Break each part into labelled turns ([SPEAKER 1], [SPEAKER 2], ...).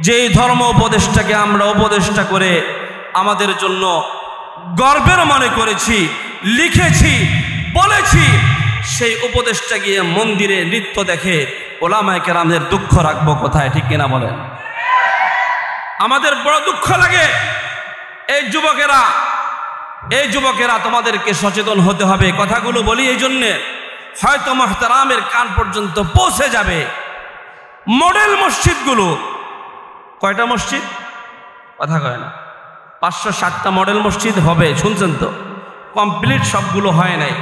[SPEAKER 1] যেই ধর্ম উপদেশটাকে আমরা উপদেশটা করে আমাদের জন্য গর্বের মনে করেছি, লিখেছি, বলেছি, সেই উপদেশটা গিয়ে মন্দিরে নৃত্য দেখে ওলামায়ে কেরামদের দুঃখ রাখবো কোথায়? ঠিক কিনা বলেন? আমাদের বড় দুঃখ লাগে। এই যুবকেরা তোমাদেরকে সচেতন হতে হবে। কথাগুলো বলি এই জন্যে, হয়তো মুহতারামের কান পর্যন্ত পৌঁছে যাবে। মডেল মসজিদগুলো, কয়টা মসজিদ? কথা কয় না, 560টা মডেল মসজিদ হবে, শুনছেন তো? কমপ্লিট সবগুলো হয় নাই।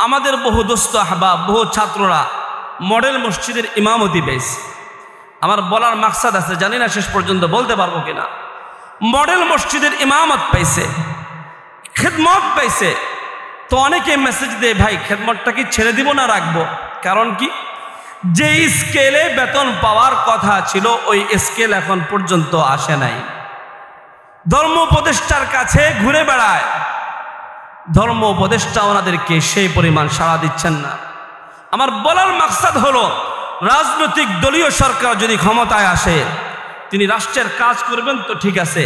[SPEAKER 1] আমাদের বহু দোস্ত আহবাব, বহু ছাত্ররা মডেল মসজিদের ইমামতি পেয়েছে। আমার বলার মাকসাদ আছে, জানি না শেষ পর্যন্ত বলতে পারবো কিনা। মডেল মসজিদের ইমামত পাইছে, খেদমত পাইছে। তো অনেকে মেসেজ দেয়, ভাই খেদমতটা কি ছেড়ে দিব না রাখবো? কারণ কি, যে স্কেলে বেতন পাওয়ার কথা ছিল ওই স্কেল এখন পর্যন্ত আসে নাই। ধর্ম উপদেষ্টার কাছে ঘুরে বেড়ায়, ধর্ম উপদেষ্টা ওনাদেরকে সেই পরিমাণ সাড়া দিচ্ছেন না। আমার বলার মাকসাদ হলো, রাজনৈতিক দলীয় সরকার যদি ক্ষমতায় আসে, তিনি রাষ্ট্রের কাজ করবেন তো ঠিক আছে,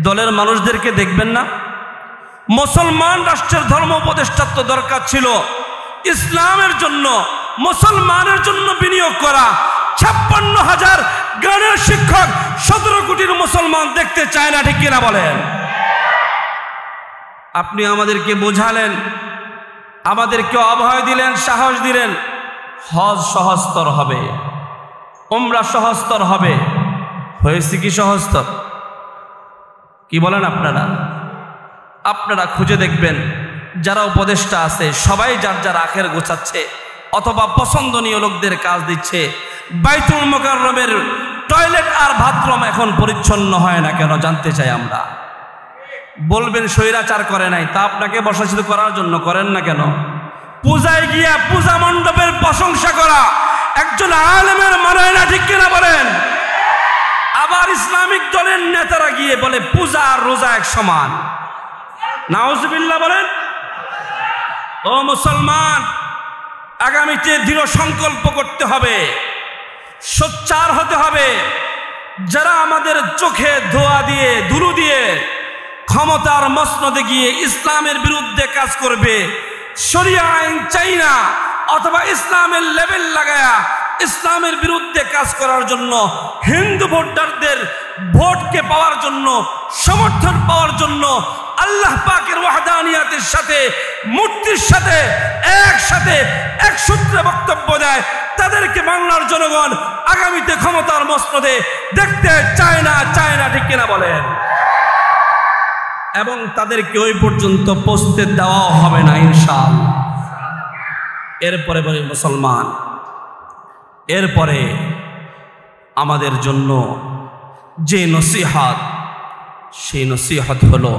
[SPEAKER 1] দলের মানুষদেরকে দেখবেন না। মুসলমান রাষ্ট্রের ধর্ম উপদেষ্টার তো দরকার ছিল ইসলামের জন্য, মুসলমানের জন্য বিনিয়োগ করা। 56,000 গানের শিক্ষক 17 কোটির মুসলমান দেখতে চায় না, ঠিক কিনা বলেন? আপনি আমাদেরকে বোঝালেন, আমাদেরকে অভয় দিলেন, সাহস দিলেন, হজ সহজতর হবে, উমরা সহজতর হবে। হয়েছে কি সহজতর? কি বলেন আপনারা? আপনারা খুঁজে দেখবেন, যারা উপদেষ্টা আছে সবাই যার যার আখের গোছাচ্ছে অথবা পছন্দনীয় লোকদের কাজ দিচ্ছে। বাইতুল মুকাররমের টয়লেট আর বাথরুম এখন পরিচ্ছন্ন হয় না কেন জানতে চাই আমরা। বলবেন স্বৈরাচার করে নাই, তা আপনাকে বসাচিত করার জন্য করেন না কেন? পূজায় গিয়া পূজা মণ্ডপের প্রশংসা করা একজন আলেমের মানায় না, ঠিক কিনা বলেন? আবার ইসলামিক দলের নেতারা গিয়ে বলে পূজা আর রোজা এক সমান। নাউজুবিল্লাহ বলেন। ও মুসলমান, আগামীতে দৃঢ় সংকল্প করতে হবে, সোচ্চার হতে হবে। যারা আমাদের চোখে ধোয়া দিয়ে, ধুলো দিয়ে ক্ষমতার মসনদে গিয়ে ইসলামের বিরুদ্ধে কাজ করবে, শরিয়া আইন চাই না অথবা ইসলামের লেবেল লাগায়া ইসলামের বিরুদ্ধে কাজ করার জন্য, হিন্দু ভোটারদের ভোটকে পাওয়ার জন্য, সমর্থন পাওয়ার জন্য আল্লাহ পাকের ওয়াহদানিয়াতের সাথে, মূর্তির সাথে একসাথে এক সূত্রে বক্তব্য দেয়, তাদেরকে বাংলার জনগণ আগামীতে ক্ষমতার মসনদে দেখতে চায় না, ঠিক কিনা বলেন? এবং তাদেরকে ওই পর্যন্ত পৌঁছতে দেওয়াও হবে না ইনশাআল্লাহ। এরপরে বলি মুসলমান, এরপরে আমাদের জন্য যে নসিহত, সেই নসিহত হলো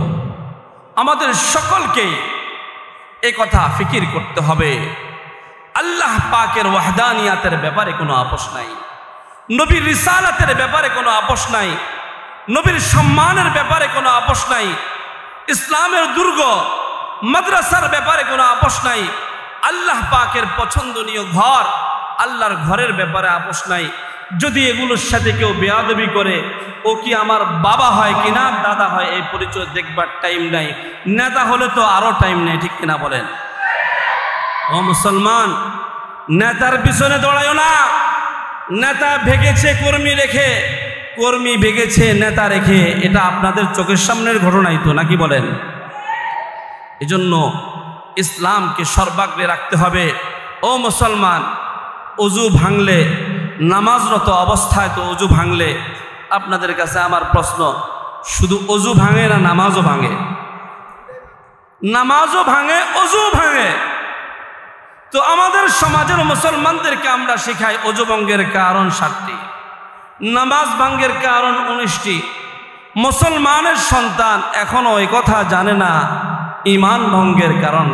[SPEAKER 1] আমাদের সকলকে এই কথা ফিকির করতে হবে, আল্লাহ পাকের ওয়াহদানিয়াতের ব্যাপারে কোনো আপোষ নাই, নবীর রিসালাতের ব্যাপারে কোনো আপোষ নাই, নবীর সম্মানের ব্যাপারে কোনো আপোষ নাই, ইসলামের দুর্গ মাদ্রাসার ব্যাপারে কোনো আপোষ নাই, আল্লাহ পাকের পছন্দনীয় ঘর, আল্লাহর ঘরের ব্যাপারে আপোষ নাই। যদি এগুলোর সাথে কেউ বেয়াদবি করে, ও কি আমার বাবা হয় কিনা দাদা হয় এই পরিচয় দেখবার টাইম নাই, নেতা হলে তো আরো টাইম নেই, ঠিক কিনা বলেন? ও মুসলমান, নেতার পিছনে দৌড়ায়ও না। নেতা ভেগেছে কর্মী রেখে, কর্মী ভেগেছে নেতা রেখে, এটা আপনাদের চোখের সামনের ঘটনাই তো, নাকি বলেন? এজন্য ইসলামকে সর্বাগ্রে রাখতে হবে। ও মুসলমান, অজু ভাঙলে, নামাজরত অবস্থায় তো অজু ভাঙলে, আপনাদের কাছে আমার প্রশ্ন, শুধু অজু ভাঙে না নামাজও ভাঙে? নামাজও ভাঙে, অজু ভাঙে। তো আমাদের সমাজের মুসলমানদেরকে আমরা শেখাই অজু ভঙ্গের কারণ 7টি, নামাজ ভঙ্গের কারণ 19টি। মুসলমানের সন্তান এখনো এই কথা জানে না ঈমান ভঙ্গের কারণ।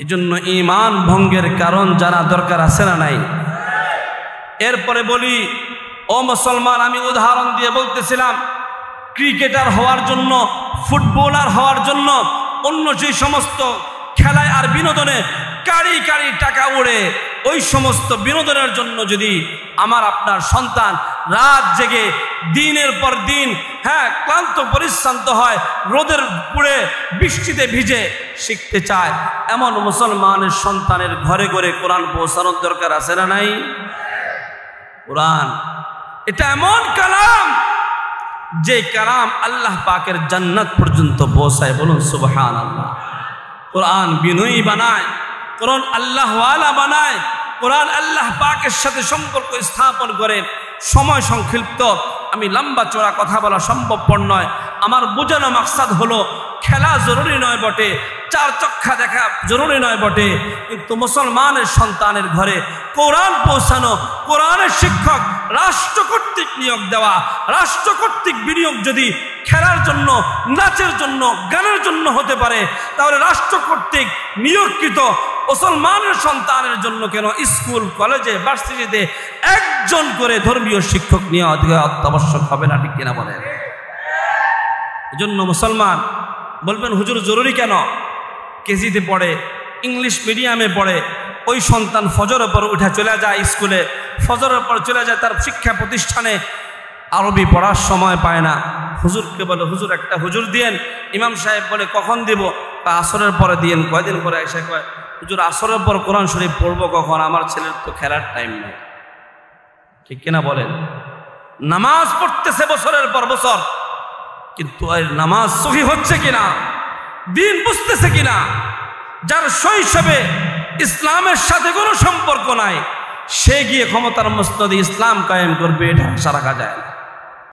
[SPEAKER 1] এজন্য ঈমান ভঙ্গের কারণ জানা দরকার আছে না নাই? এরপরে বলি, ও মুসলমান, আমি উদাহরণ দিয়ে বলতেছিলাম, ক্রিকেটার হওয়ার জন্য, ফুটবলার হওয়ার জন্য, অন্য যে সমস্ত খেলায় আর বিনোদনে কারি কারি টাকা উড়ে, ওই সমস্ত বিনোদনের জন্য যদি আমার আপনার সন্তান রাত জেগে দিনের পর দিন ক্লান্ত পরিশ্রান্ত হয়, রোদের পুড়ে বৃষ্টিতে ভিজে শিখতে চায়, এমন মুসলমানের সন্তানের ঘরে ঘরে কোরআন পৌঁছানোর দরকার আছে না নাই? কোরআন এটা এমন কালাম, যে কালাম আল্লাহ পাকের জান্নাত পর্যন্ত পৌঁছায়। বলুন সুবহানাল্লাহ। কোরআন বিনয়ী বানায়, কোরআন আল্লাহওয়ালা বানায়, কোরআন আল্লাহ পাকের সাথে সম্পর্ক স্থাপন করে। সময় সংক্ষিপ্ত, আমি লম্বা চড়া কথা বলা সম্ভবপর নয়। আমার বোঝানো মাকসাদ হলো, খেলা জরুরি নয় বটে, চার চক্ষা দেখা জরুরি নয় বটে, কিন্তু মুসলমানের সন্তানের ঘরে কোরআন পৌঁছানো, কোরআনের শিক্ষক রাষ্ট্র কর্তৃক নিয়োগ দেওয়া। রাষ্ট্র কর্তৃক বিনিয়োগ যদি খেলার জন্য, নাচের জন্য, গানের জন্য হতে পারে, তাহলে রাষ্ট্র কর্তৃক নিয়োগকৃত মুসলমানের সন্তানের জন্য কেন স্কুল, কলেজে, ভার্সিটিতে একজন করে ধর্মীয় শিক্ষক নেওয়া অত্যাবশ্যক হবে না? ঠিক কিনা বলেন? এজন্য মুসলমান বলবেন, হুজুর জরুরি কেন? কেজিতে পড়ে, ইংলিশ মিডিয়ামে পড়ে, ওই সন্তান ফজরের পর উঠে চলে যায় স্কুলে, ফজরের পর চলে যায় তার শিক্ষা প্রতিষ্ঠানে, আরবি পড়ার সময় পায় না। হুজুরকে বলে, হুজুর একটা হুজুর দিয়েন। ইমাম সাহেব বলে, কখন দিব? আসরের পরে দিয়েন। কয়দিন পরে এসে কয়, হুজুর আসরের পর কোরআন শরীফ পড়বো কখন? আমার ছেলের তো খেলার টাইম নেই। ঠিক কিনা বলেন? নামাজ পড়তেছে বছরের পর বছর, কিন্তু আর নামাজ সহি হচ্ছে কিনা, দিন বুঝতেছে কিনা, যার শৈশবে ইসলামের সাথে কোনো সম্পর্ক নাই, সে গিয়ে ক্ষমতার মসনদে ইসলাম কায়েম করবে, এটা আশা রাখা যায় না।